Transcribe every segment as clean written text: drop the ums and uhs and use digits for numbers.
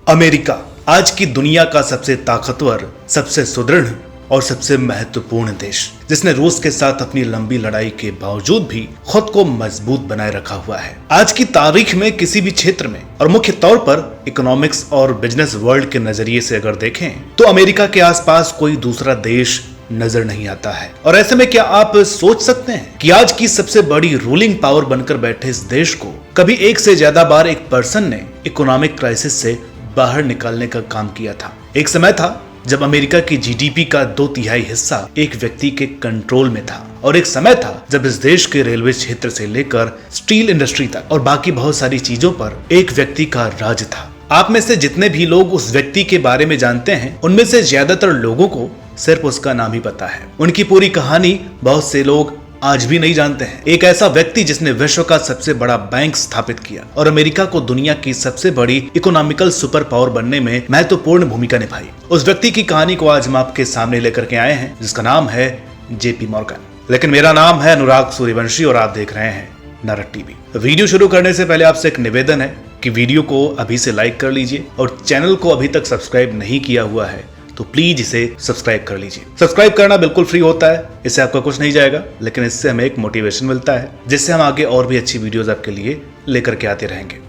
America आज की दुनिया का सबसे ताकतवर, सबसे सुदृढ़ और सबसे महत्वपूर्ण देश, जिसने रूस के साथ अपनी लंबी लड़ाई के बावजूद भी खुद को मजबूत बनाए रखा हुआ है। आज की तारीख में किसी भी क्षेत्र में और मुख्य तौर पर इकोनॉमिक्स और बिजनेस वर्ल्ड के नजरिए से अगर देखें तो अमेरिका के आसपास कोई दूसरा देश नजर नहीं आता है। और ऐसे में क्या आप सोच सकते हैं कि आज की सबसे बड़ी रूलिंग पावर बनकर बैठे इस देश को कभी एक से ज्यादा बार एक पर्सन ने इकोनॉमिक क्राइसिस से बाहर निकालने का काम किया था। एक समय था जब अमेरिका की जीडीपी का 2/3 हिस्सा एक व्यक्ति के कंट्रोल में था, और एक समय था जब इस देश के रेलवे क्षेत्र से लेकर स्टील इंडस्ट्री तक और बाकी बहुत सारी चीजों पर एक व्यक्ति का राज था। आप में से जितने भी लोग उस व्यक्ति के बारे में जानते हैं, उनमें से ज्यादातर लोगों को सिर्फ उसका नाम ही पता है। उनकी पूरी कहानी बहुत से लोग आज भी नहीं जानते हैं। एक ऐसा व्यक्ति जिसने विश्व का सबसे बड़ा बैंक स्थापित किया और अमेरिका को दुनिया की सबसे बड़ी इकोनॉमिकल सुपर पावर बनने में महत्वपूर्ण भूमिका निभाई। उस व्यक्ति की कहानी को आज हम आपके सामने लेकर के आए हैं, जिसका नाम है जेपी मॉर्गन। लेकिन मेरा नाम है अनुराग सूर्यवंशी और आप देख रहे हैं नारद टीवी। वीडियो शुरू करने से पहले आपसे एक निवेदन है कि वीडियो को अभी से लाइक कर लीजिए और चैनल को अभी तक सब्सक्राइब नहीं किया हुआ है तो प्लीज इसे सब्सक्राइब कर लीजिए। सब्सक्राइब करना बिल्कुल फ्री होता है, इससे आपका कुछ नहीं जाएगा, लेकिन इससे हमें एक मोटिवेशन मिलता है जिससे हम आगे और भी अच्छी वीडियोस आपके लिए लेकर के आते रहेंगे।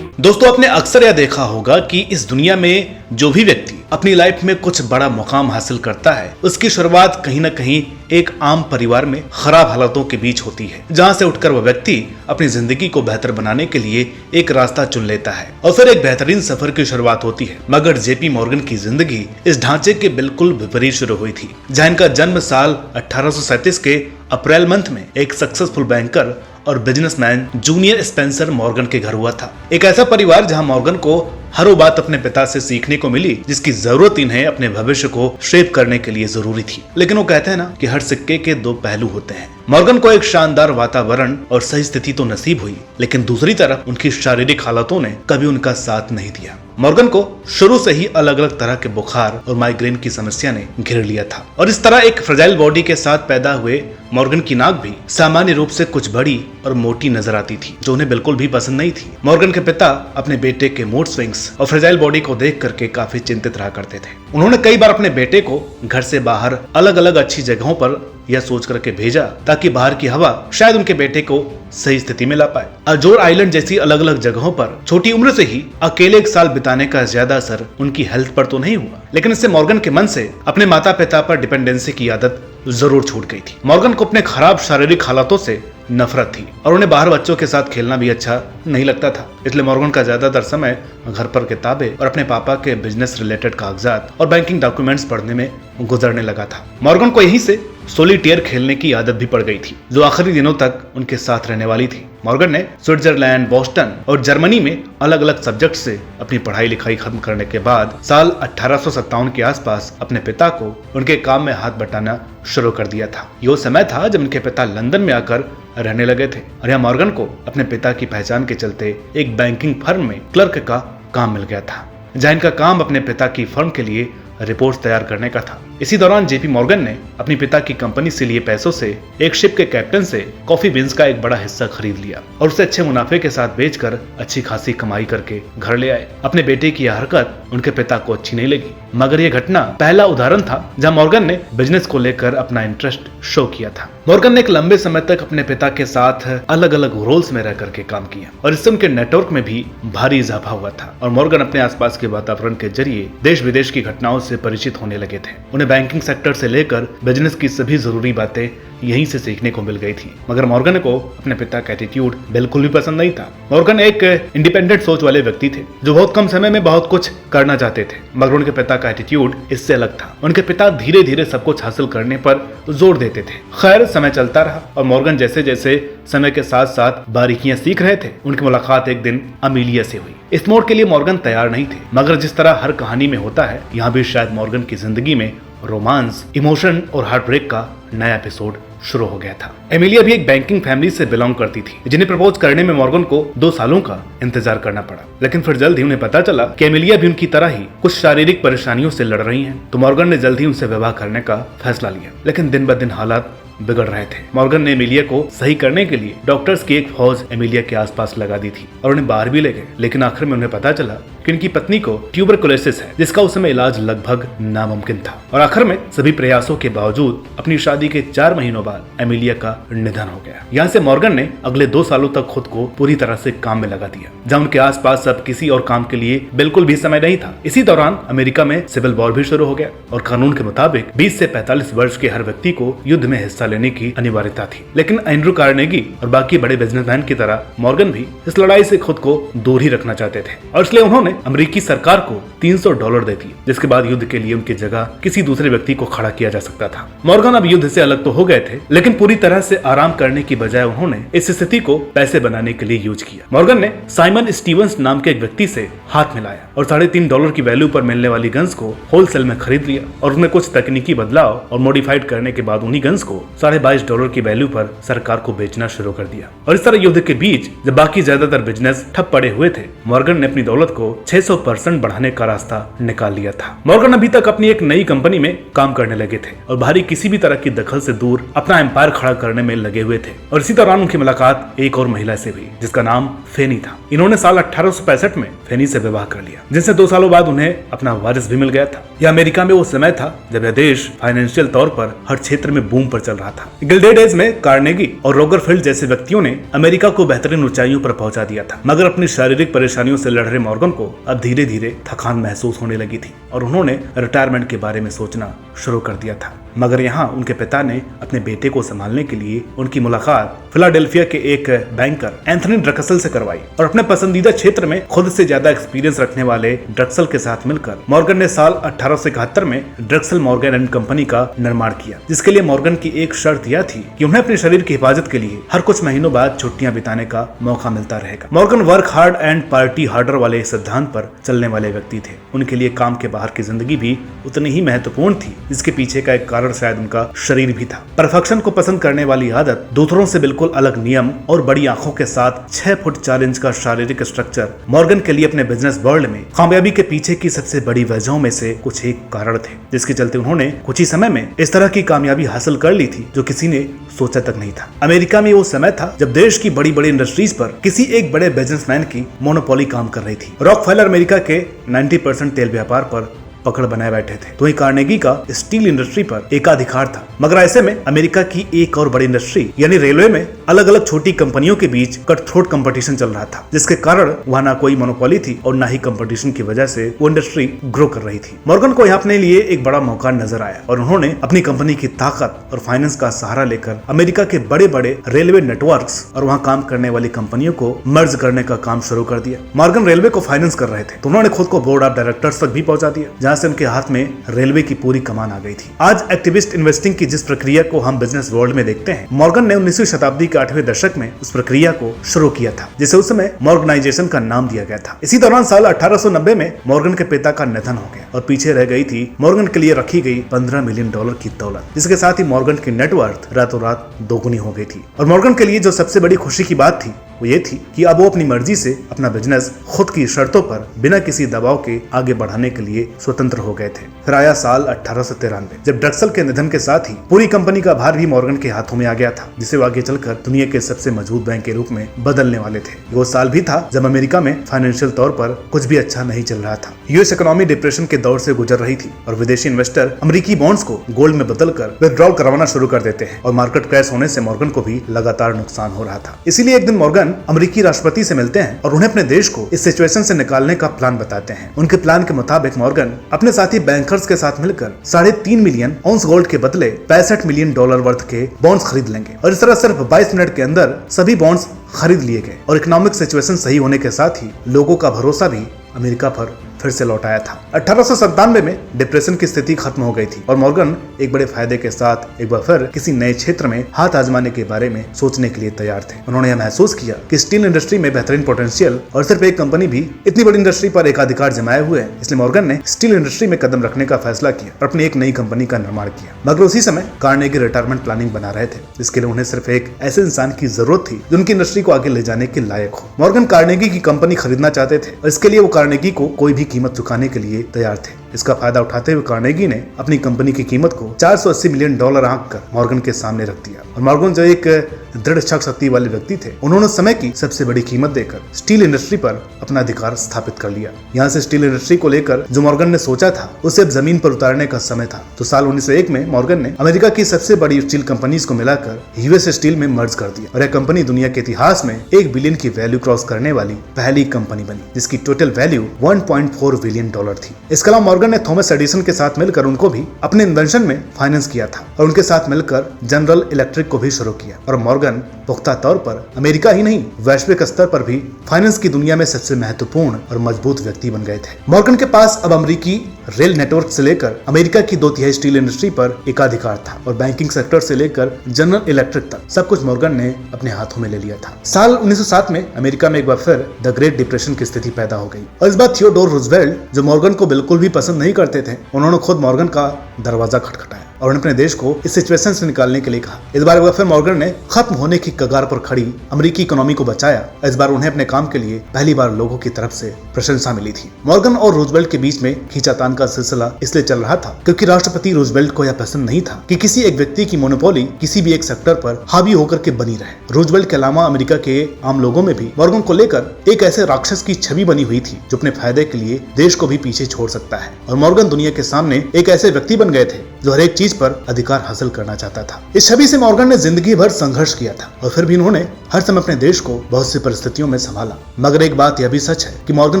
दोस्तों, आपने अक्सर यह देखा होगा कि इस दुनिया में जो भी व्यक्ति अपनी लाइफ में कुछ बड़ा मुकाम हासिल करता है, उसकी शुरुआत कहीं ना कहीं एक आम परिवार में खराब हालातों के बीच होती है, जहां से उठकर वह व्यक्ति अपनी जिंदगी को बेहतर बनाने के लिए एक रास्ता चुन लेता है और फिर एक बेहतरीन सफर की शुरुआत होती है। मगर जेपी मॉर्गन की जिंदगी इस ढांचे के बिल्कुल विपरीत शुरू हुई थी, जहां इनका जन्म साल 1837 के अप्रैल मंथ में एक सक्सेसफुल बैंकर और बिजनेसमैन जूनियर स्पेंसर मॉर्गन के घर हुआ था। एक ऐसा परिवार जहां मॉर्गन को हर वो बात अपने पिता से सीखने को मिली जिसकी जरूरत इन्हें अपने भविष्य को शेप करने के लिए जरूरी थी। लेकिन वो कहते हैं ना कि हर सिक्के के दो पहलू होते हैं। मॉर्गन को एक शानदार वातावरण और सही स्थिति तो नसीब हुई, लेकिन दूसरी तरफ उनकी शारीरिक हालतों ने कभी उनका साथ नहीं दिया। मॉर्गन को शुरू से ही अलग अलग तरह के बुखार और माइग्रेन की समस्या ने घेर लिया था, और इस तरह एक फ्रेजाइल बॉडी के साथ पैदा हुए मॉर्गन की नाक भी सामान्य रूप से कुछ बड़ी और मोटी नजर आती थी, जो उन्हें बिल्कुल भी पसंद नहीं थी। मॉर्गन के पिता अपने बेटे के मूड स्विंग्स और फ्रेजाइल बॉडी को देख करके काफी चिंतित रहा करते थे। उन्होंने कई बार अपने बेटे को घर से बाहर अलग अलग अच्छी जगहों पर यह सोच करके भेजा ताकि बाहर की हवा शायद उनके बेटे को सही स्थिति में ला पाए। अजोर आइलैंड जैसी अलग अलग जगहों पर छोटी उम्र से ही अकेले एक साल बिताने का ज्यादा असर उनकी हेल्थ पर तो नहीं हुआ, लेकिन इससे मॉर्गन के मन से अपने माता पिता पर डिपेंडेंसी की आदत जरूर छूट गई थी। मॉर्गन को अपने खराब शारीरिक हालातों से नफरत थी और उन्हें बाहर बच्चों के साथ खेलना भी अच्छा नहीं लगता था। इसलिए मॉर्गन का ज्यादातर समय घर पर किताबें और अपने पापा के बिजनेस रिलेटेड कागजात और बैंकिंग डॉक्यूमेंट्स पढ़ने में गुजरने लगा था। मॉर्गन को यहीं से सोलिटेयर खेलने की आदत भी पड़ गई थी, जो आखिरी दिनों तक उनके साथ रहने वाली थी। मॉर्गन ने स्विट्जरलैंड, बोस्टन और जर्मनी में अलग अलग सब्जेक्ट से अपनी पढ़ाई लिखाई खत्म करने के बाद साल 1857 के आसपास अपने पिता को उनके काम में हाथ बटाना शुरू कर दिया था। ये समय था जब उनके पिता लंदन में आकर रहने लगे थे, और यहाँ मॉर्गन को अपने पिता की पहचान के चलते एक बैंकिंग फर्म में क्लर्क का काम मिल गया था, जहाँ इनका काम अपने पिता की फर्म के लिए रिपोर्ट्स तैयार करने का था। इसी दौरान जेपी मॉर्गन ने अपनी पिता की कंपनी से लिए पैसों से एक शिप के कैप्टन से कॉफी बीन्स का एक बड़ा हिस्सा खरीद लिया और उसे अच्छे मुनाफे के साथ बेचकर अच्छी खासी कमाई करके घर ले आए। अपने बेटे की यह हरकत उनके पिता को अच्छी नहीं लगी, मगर यह घटना पहला उदाहरण था जहां मॉर्गन ने बिजनेस को लेकर अपना इंटरेस्ट शो किया था। मॉर्गन ने एक लंबे समय तक अपने पिता के साथ अलग अलग रोल्स में रह करके काम किया और इससे उनके नेटवर्क में भी भारी इजाफा हुआ था, और मॉर्गन अपने आसपास के वातावरण के जरिए देश विदेश की घटनाओं से परिचित होने लगे थे। उन्हें बैंकिंग सेक्टर से लेकर बिजनेस की सभी जरूरी बातें यहीं से सीखने को मिल गई थी। मगर मॉर्गन को अपने पिता का एटीट्यूड बिल्कुल भी पसंद नहीं था। मॉर्गन एक इंडिपेंडेंट सोच वाले व्यक्ति थे जो बहुत कम समय में बहुत कुछ करना चाहते थे, मगर उनके पिता का एटीट्यूड इससे अलग था। उनके पिता धीरे धीरे सब कुछ हासिल करने पर जोर देते थे। खैर, समय चलता रहा और मॉर्गन जैसे जैसे समय के साथ साथ बारीकियां सीख रहे थे, उनकी मुलाकात एक दिन अमीलिया से हुई। इस मोड़ के लिए मॉर्गन तैयार नहीं थे, मगर जिस तरह हर कहानी में होता है, यहाँ भी शायद मॉर्गन की जिंदगी में रोमांस, इमोशन और हार्ट ब्रेक का नया एपिसोड शुरू हो गया था। एमिलिया भी एक बैंकिंग फैमिली से बिलोंग करती थी, जिन्हें प्रपोज करने में मॉर्गन को 2 सालों का इंतजार करना पड़ा। लेकिन फिर जल्द ही उन्हें पता चला कि एमिलिया भी उनकी तरह ही कुछ शारीरिक परेशानियों से लड़ रही हैं, तो मॉर्गन ने जल्द ही उनसे विवाह करने का फैसला लिया। लेकिन दिन ब दिन हालात बिगड़ रहे थे। मॉर्गन ने एमिलिया को सही करने के लिए डॉक्टर्स की एक फौज एमिलिया के आसपास लगा दी थी और उन्हें बाहर भी ले गए, लेकिन आखिर में उन्हें पता चला कि उनकी पत्नी को ट्यूबरकुलोसिस है, जिसका उस समय इलाज लगभग नामुमकिन था। और आखिर में सभी प्रयासों के बावजूद अपनी शादी के 4 महीनों बाद एमिलिया का निधन हो गया। यहाँ से मॉर्गन ने अगले 2 सालों तक खुद को पूरी तरह से काम में लगा दिया, जहाँ उनके आसपास अब किसी और काम के लिए बिल्कुल भी समय नहीं था। इसी दौरान अमेरिका में सिविल वॉर भी शुरू हो गया और कानून के मुताबिक 20 से 45 वर्ष के हर व्यक्ति को युद्ध में हिस्सा लेने की अनिवार्यता थी। लेकिन एंड्रू कार्नेगी और बाकी बड़े बिजनेसमैन की तरह मॉर्गन भी इस लड़ाई से खुद को दूर ही रखना चाहते थे और इसलिए उन्होंने अमेरिकी सरकार को $300 दे दिए, जिसके बाद युद्ध के लिए उनकी जगह किसी दूसरे व्यक्ति को खड़ा किया जा सकता था। मॉर्गन अब युद्ध से अलग तो हो गए थे, लेकिन पूरी तरह से आराम करने की बजाय उन्होंने इस स्थिति को पैसे बनाने के लिए यूज किया। मॉर्गन ने साइमन स्टीवंस नाम के एक व्यक्ति से हाथ मिलाया और $3.5 की वैल्यू पर मिलने वाली गन्स को होलसेल में खरीद लिया और उन्हें कुछ तकनीकी बदलाव और मॉडिफाइड करने के बाद उन्हीं गन्स को $22.5 की वैल्यू पर सरकार को बेचना शुरू कर दिया। और इस तरह युद्ध के बीच जब बाकी ज्यादातर बिजनेस ठप पड़े हुए थे, मॉर्गन ने अपनी दौलत को 600% बढ़ाने का रास्ता निकाल लिया था। मॉर्गन अभी तक अपनी एक नई कंपनी में काम करने लगे थे और बाहरी किसी भी तरह की दखल से दूर अपना एम्पायर खड़ा करने में लगे हुए थे। और इसी दौरान उनकी मुलाकात एक और महिला से हुई, जिसका नाम फेनी था। इन्होंने साल 1865 में फेनी से विवाह कर लिया, जिनसे 2 सालों बाद उन्हें अपना वारिस भी मिल गया था। यह अमेरिका में वो समय था जब यह देश फाइनेंशियल तौर पर हर क्षेत्र में बूम पर चल रहा था। गिल्डेड एज में कार्नेगी और रोगरफील्ड जैसे व्यक्तियों ने अमेरिका को बेहतरीन ऊंचाइयों पर पहुंचा दिया था, मगर अपनी शारीरिक परेशानियों से लड़ रहे मॉर्गन को अब धीरे धीरे थकान महसूस होने लगी थी और उन्होंने रिटायरमेंट के बारे में सोचना शुरू कर दिया था। मगर यहाँ उनके पिता ने अपने बेटे को संभालने के लिए उनकी मुलाकात फिलाडेल्फिया के एक बैंकर एंथनी ड्रक्सल से करवाई और अपने पसंदीदा क्षेत्र में खुद से ज्यादा एक्सपीरियंस रखने वाले ड्रक्सल के साथ मिलकर मॉर्गन ने साल 1871 में ड्रक्सल मॉर्गन एंड कंपनी का निर्माण किया, जिसके लिए मॉर्गन की एक शर्त यह थी कि उन्हें अपने शरीर की हिफाजत के लिए हर कुछ महीनों बाद छुट्टियां बिताने का मौका मिलता रहेगा। Morgan work hard and party harder वाले सिद्धांत पर चलने वाले व्यक्ति थे। उनके लिए काम के बाहर की जिंदगी भी उतनी ही महत्वपूर्ण थी, जिसके पीछे का एक कारण शायद उनका शरीर भी था। परफेक्शन को पसंद करने वाली आदत, दूसरों से बिल्कुल अलग नियम और बड़ी आंखों के साथ 6 फुट 4 इंच का शारीरिक स्ट्रक्चर मॉर्गन के लिए अपने बिजनेस वर्ल्ड में कामयाबी के पीछे की सबसे बड़ी वजहों में से कुछ एक कारण थे, जिसके चलते उन्होंने कुछ ही समय में इस तरह की कामयाबी हासिल कर ली थी जो किसी ने सोचा तक नहीं था। अमेरिका में वो समय था जब देश की बड़ी बड़ी इंडस्ट्रीज पर किसी एक बड़े बिजनेसमैन की मोनोपोली काम कर रही थी। रॉकफेलर अमेरिका के 90% तेल व्यापार पर पकड़ बनाए बैठे थे, तो वहीं कार्नेगी का स्टील इंडस्ट्री पर एकाधिकार था। मगर ऐसे में अमेरिका की एक और बड़ी इंडस्ट्री यानी रेलवे में अलग अलग छोटी कंपनियों के बीच कटथ्रोट कंपटीशन चल रहा था, जिसके कारण वहां ना कोई मोनोपोली थी और ना ही कंपटीशन की वजह से वो इंडस्ट्री ग्रो कर रही थी। मॉर्गन को यहाँ अपने लिए एक बड़ा मौका नजर आया और उन्होंने अपनी कंपनी की ताकत और फाइनेंस का सहारा लेकर अमेरिका के बड़े बड़े रेलवे नेटवर्क्स और वहाँ काम करने वाली कंपनियों को मर्ज करने का काम शुरू कर दिया। मॉर्गन रेलवे को फाइनेंस कर रहे थे, तो उन्होंने खुद को बोर्ड ऑफ डायरेक्टर्स तक भी पहुंचा दिया, जहाँ से उनके हाथ में रेलवे की पूरी कमान आ गई थी। आज एक्टिविस्ट इन्वेस्टिंग की जिस प्रक्रिया को हम बिजनेस वर्ल्ड में देखते हैं, मॉर्गन ने 19वीं शताब्दी के 8वें दशक में उस प्रक्रिया को शुरू किया था, जिसे उस समय मॉर्गनाइजेशन का नाम दिया गया था। इसी दौरान साल 1890 में मॉर्गन के पिता का निधन हो गया और पीछे रह गई थी मॉर्गन के लिए रखी गई $15 मिलियन की दौलत, जिसके साथ ही मॉर्गन की नेटवर्थ रातों रात दोगुनी हो गई थी। और मॉर्गन के लिए जो सबसे बड़ी खुशी की बात थी वो ये थी कि अब वो अपनी मर्जी से अपना बिजनेस खुद की शर्तों पर बिना किसी दबाव के आगे बढ़ाने के लिए स्वतंत्र हो गए थे। फिर आया साल 1893, जब ड्रक्सल के निधन के साथ ही पूरी कंपनी का भार भी मॉर्गन के हाथों में आ गया था, जिसे वो आगे चलकर दुनिया के सबसे मजबूत बैंक के रूप में बदलने वाले थे। वो साल भी था जब अमेरिका में फाइनेंशियल तौर पर कुछ भी अच्छा नहीं चल रहा था। यूएस इकोनॉमी डिप्रेशन के दौर से गुजर रही थी और विदेशी इन्वेस्टर अमेरिकी बॉन्ड्स को गोल्ड में बदलकर विथड्रॉल करवाना शुरू कर देते हैं और मार्केट क्रैश होने से मॉर्गन को भी लगातार नुकसान हो रहा था। इसीलिए एक दिन मॉर्गन अमेरिकी राष्ट्रपति से मिलते हैं और उन्हें अपने देश को इस सिचुएशन से निकालने का प्लान बताते हैं। उनके प्लान के मुताबिक मॉर्गन अपने साथी बैंकर्स के साथ मिलकर 3.5 मिलियन औंस गोल्ड के बदले $65 मिलियन वर्थ के बॉन्ड्स खरीद लेंगे और इस तरह सिर्फ 22 मिनट के अंदर सभी बॉन्ड्स खरीद लिए गए और इकोनॉमिक सिचुएशन सही होने के साथ ही लोगों का भरोसा भी अमेरिका पर फिर से लौट आया था। 1897 में डिप्रेशन की स्थिति खत्म हो गई थी और मॉर्गन एक बड़े फायदे के साथ एक बार फिर किसी नए क्षेत्र में हाथ आजमाने के बारे में सोचने के लिए तैयार थे। उन्होंने यह महसूस किया कि स्टील इंडस्ट्री में बेहतरीन पोटेंशियल और सिर्फ एक कंपनी भी इतनी बड़ी इंडस्ट्री पर एकाधिकार जमाए हुए है, इसलिए मॉर्गन ने स्टील इंडस्ट्री में कदम रखने का फैसला किया और अपनी एक नई कंपनी का निर्माण किया। मगर उसी समय कार्नेगी रिटायरमेंट प्लानिंग बना रहे थे, जिसके लिए उन्हें सिर्फ एक ऐसे इंसान की जरूरत थी जो उनकी इंडस्ट्री को आगे ले जाने के लायक हो। मॉर्गन कार्नेगी की कंपनी खरीदना चाहते थे और इसके लिए वो कार्नेगी को कोई भी कीमत चुकाने के लिए तैयार थे। इसका फायदा उठाते हुए कार्नेगी ने अपनी कंपनी की कीमत को $480 मिलियन आंक कर मॉर्गन के सामने रख दिया। और मॉर्गन जो एक दृढ़ शक्ति वाले व्यक्ति थे, उन्होंने समय की सबसे बड़ी कीमत देकर स्टील इंडस्ट्री पर अपना अधिकार स्थापित कर लिया। यहाँ से स्टील इंडस्ट्री को लेकर जो मॉर्गन ने सोचा था उसे अब जमीन पर उतारने का समय था। तो साल 1901 में मॉर्गन ने अमेरिका की सबसे बड़ी स्टील कंपनीज को मिलाकर यूएस स्टील में मर्ज कर दिया और यह कंपनी दुनिया के इतिहास में 1 बिलियन की वैल्यू क्रॉस करने वाली पहली कंपनी बनी, जिसकी टोटल वैल्यू $1.4 बिलियन थी। इसके अलावा मॉर्गन ने थॉमस एडिसन के साथ मिलकर उनको भी अपने इन्वेंशन में फाइनेंस किया था और उनके साथ मिलकर जनरल इलेक्ट्रिक को भी शुरू किया। और मॉर्गन पुख्ता तौर पर अमेरिका ही नहीं, वैश्विक स्तर पर भी फाइनेंस की दुनिया में सबसे महत्वपूर्ण और मजबूत व्यक्ति बन गए थे। मॉर्गन के पास अब अमेरिकी रेल नेटवर्क से लेकर अमेरिका की 2/3 स्टील इंडस्ट्री पर एकाधिकार था और बैंकिंग सेक्टर से लेकर जनरल इलेक्ट्रिक तक सब कुछ मॉर्गन ने अपने हाथों में ले लिया था। साल 1907 में अमेरिका में एक बार फिर द ग्रेट डिप्रेशन की स्थिति पैदा हो गई और इस बार थियोडोर रूजवेल्ट, जो मॉर्गन को बिल्कुल भी पसंद नहीं करते थे, उन्होंने खुद मॉर्गन का दरवाजा खटखटाया और उन्होंने अपने देश को इस सिचुएशन से निकालने के लिए कहा। इस बार फिर मॉर्गन ने खत्म होने की कगार पर खड़ी अमेरिकी इकोनॉमी को बचाया। इस बार उन्हें अपने काम के लिए पहली बार लोगों की तरफ से प्रशंसा मिली थी। मॉर्गन और रूजवेल्ट के बीच में खींचातान का सिलसिला इसलिए चल रहा था क्योंकि राष्ट्रपति रूजवेल्ट को यह पसंद नहीं था कि किसी एक व्यक्ति की मोनोपोली किसी भी एक सेक्टर पर हावी होकर के बनी रहे। रूजवेल्ट के अलावा अमेरिका के आम लोगों में भी मॉर्गन को लेकर एक ऐसे राक्षस की छवि बनी हुई थी जो अपने फायदे के लिए देश को भी पीछे छोड़ सकता है। और मॉर्गन दुनिया के सामने एक ऐसे व्यक्ति बन गए थे जो हर एक चीज पर अधिकार हासिल करना चाहता था। इस छवि से मॉर्गन ने जिंदगी भर संघर्ष किया था और फिर भी उन्होंने हर समय अपने देश को बहुत सी परिस्थितियों में संभाला। मगर एक बात यह भी सच है कि मॉर्गन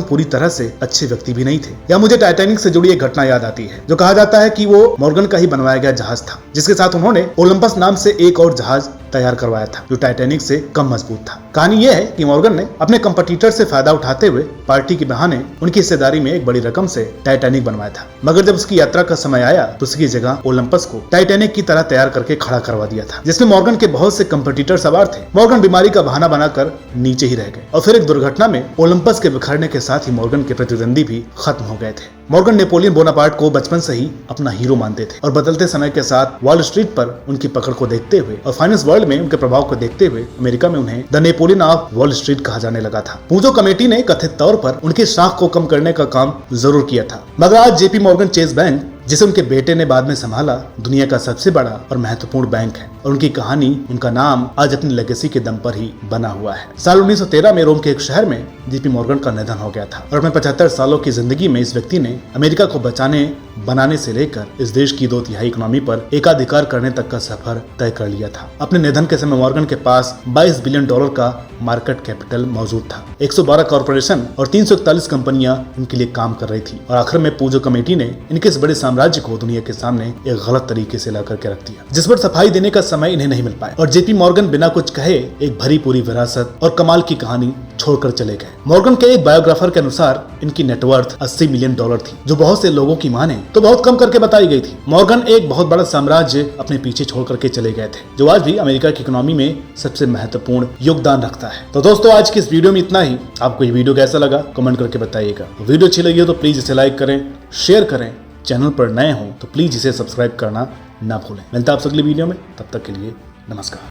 पूरी तरह से अच्छे व्यक्ति भी नहीं थे। या मुझे टाइटैनिक से जुड़ी एक घटना याद आती है जो कहा जाता है कि वो मॉर्गन का ही बनवाया गया जहाज था, जिसके साथ उन्होंने ओलंपस नाम से एक और जहाज तैयार करवाया था जो टाइटैनिक से कम मजबूत था। कहानी यह है कि मॉर्गन ने अपने कंपटीटर से फायदा उठाते हुए पार्टी के बहाने उनकी हिस्सेदारी में एक बड़ी रकम से टाइटैनिक बनवाया था। मगर जब उसकी यात्रा का समय आया तो उसकी जगह ओलंपस को टाइटैनिक की तरह तैयार करके खड़ा करवा दिया था, जिसमें मॉर्गन के बहुत से कंपटीटर सवार थे। मॉर्गन बीमारी का बहाना बनाकर नीचे ही रह गए और फिर एक दुर्घटना में ओलंपस के बिखरने के साथ ही मॉर्गन के प्रतिद्वंदी भी खत्म हो गए थे। मॉर्गन नेपोलियन बोनापार्ट को बचपन से ही अपना हीरो मानते थे और बदलते समय के साथ वॉल स्ट्रीट पर उनकी पकड़ को देखते हुए और फाइनेंस वर्ल्ड में उनके प्रभाव को देखते हुए अमेरिका में उन्हें the Napoleon of wall street कहा जाने लगा था। पूजो कमेटी ने कथित तौर पर उनकी शाख को कम करने का काम जरूर किया था। मगर आज जेपी मॉर्गन चेस बैंक, जिसे उनके बेटे ने बाद में संभाला, दुनिया का सबसे बड़ा और महत्वपूर्ण बैंक है और उनकी कहानी, उनका नाम आज अपनी लेगेसी के दम पर ही बना हुआ है। साल 1913 में रोम के एक शहर में जेपी मॉर्गन का निधन हो गया था और अपने 75 सालों की जिंदगी में इस व्यक्ति ने अमेरिका को बनाने से लेकर इस देश की 2/3 इकोनॉमी पर एकाधिकार करने तक का सफर तय कर लिया था। अपने निधन के समय मॉर्गन के पास $22 बिलियन का मार्केट कैपिटल मौजूद था। 112 कॉर्पोरेशन और 341 कंपनियां इनके लिए काम कर रही थी और आखिर में पूजो कमेटी ने इनके इस बड़े साम्राज्य को दुनिया के सामने एक गलत तरीके से ला करके रख दिया, जिस पर सफाई देने का समय इन्हें नहीं मिल पाया और जेपी मॉर्गन बिना कुछ कहे एक भरी पूरी विरासत और कमाल की कहानी छोड़कर चले गए। मॉर्गन के एक बायोग्राफर के अनुसार इनकी नेटवर्थ $80 मिलियन थी, जो बहुत से लोगों की माने तो बहुत कम करके बताई गई थी। मॉर्गन एक बहुत बड़ा साम्राज्य अपने पीछे छोड़ करके चले गए थे, जो आज भी अमेरिका की इकोनॉमी में सबसे महत्वपूर्ण योगदान रखता है। तो दोस्तों, आज की इस वीडियो में इतना ही। आपको ये वीडियो कैसा लगा कमेंट करके बताइएगा। वीडियो अच्छी लगी हो तो प्लीज इसे लाइक करें, शेयर करें। चैनल पर नए हो तो प्लीज इसे सब्सक्राइब करना ना भूलें। मिलता है आपसे अगली वीडियो में, तब तक के लिए नमस्कार।